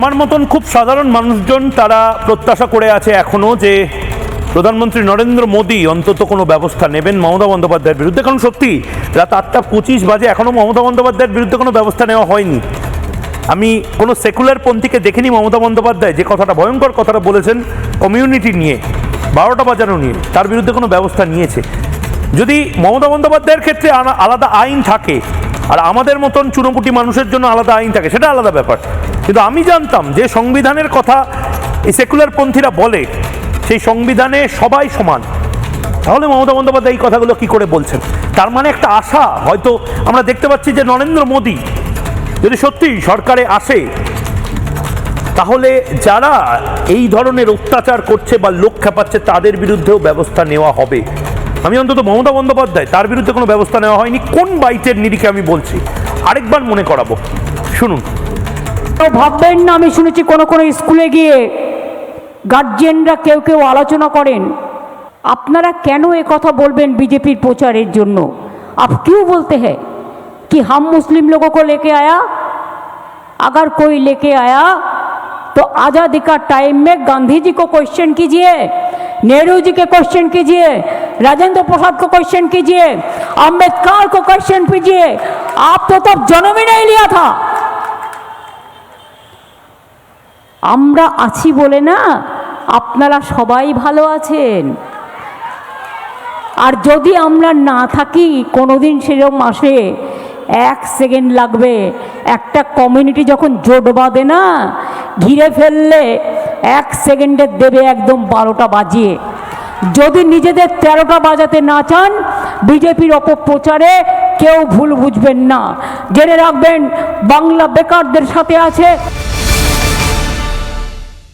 আমার মতন খুব সাধারণ মানুষজন তারা প্রত্যাশা করে আছে এখনো যে প্রধানমন্ত্রী নরেন্দ্র মোদী অন্তত কোনো ব্যবস্থা নেবেন মমতা বন্দ্যোপাধ্যায়ের বিরুদ্ধে। কারণ সত্যি রাত 8:25 বাজে এখনও মমতা বন্দ্যোপাধ্যায়ের বিরুদ্ধে কোনো ব্যবস্থা নেওয়া হয়নি। আমি কোনো সেকুলার পন্থীকে দেখিনি মমতা বন্দ্যোপাধ্যায় যে কথাটা ভয়ঙ্কর কথাটা বলেছেন কমিউনিটি নিয়ে 12টা বাজানো নিয়ে, তার বিরুদ্ধে কোনো ব্যবস্থা নিয়েছে। যদি মমতা বন্দ্যোপাধ্যায়ের ক্ষেত্রে আলাদা আইন থাকে আর আমাদের মতন চুনোপুটি মানুষের জন্য আলাদা আইন থাকে সেটা আলাদা ব্যাপার, কিন্তু আমি জানতাম যে সংবিধানের কথা এই সেকুলার পন্থীরা বলে সেই সংবিধানে সবাই সমান। তাহলে মমতা বন্দ্যোপাধ্যায় এই কথাগুলো কি করে বলছেন? তার মানে একটা আশা হয়তো আমরা দেখতে পাচ্ছি যে নরেন্দ্র মোদী যদি সত্যি সরকারে আসে তাহলে যারা এই ধরনের অত্যাচার করছে বা লোক খেপাচ্ছে তাদের বিরুদ্ধেও ব্যবস্থা নেওয়া হবে। আমি অন্তত মমতা বন্দ্যোপাধ্যায় তার বিরুদ্ধে কোনো ব্যবস্থা নেওয়া হয়নি কোন বাইটের নিরিখে আমি বলছি, আরেকবার মনে করাবো, শুনুন। ভাববেন না, আমি শুনেছি কোনো কোনো স্কুলে গিয়ে গার্জিয়ানরা কেউ কেউ আলোচনা করেন আপনারা কেন এ কথা বলবেন बीजेपी प्रचारेर जन्य, आप क्यों बोलते हैं कि हम मुस्लिम लोगों को लेके आया, अगर कोई लेके आया तो आज़ादी का टाइम में गांधी जी को क्वेश्चन कीजिए, नेहरू जी के क्वेश्चन कीजिए, राजेंद्र प्रसाद को क्वेश्चन कीजिए, अम्बेडकर को क्वेश्चन कीजिए। आप तो तब जन्म ही नहीं लिया था। আমরা আছি বলে না আপনারা সবাই ভালো আছেন, আর যদি আমরা না থাকি কোনোদিন সেরকম আসে 1 সেকেন্ড লাগবে। একটা কমিউনিটি যখন জোট বাঁধে না ঘিরে ফেললে 1 সেকেন্ডে দেবে একদম 12টা বাজিয়ে। যদি নিজেদের 13টা বাজাতে না চান বিজেপির অপপ্রচারে কেউ ভুল বুঝবেন না, জেনে রাখবেন বাংলা বেকারদের সাথে আছে।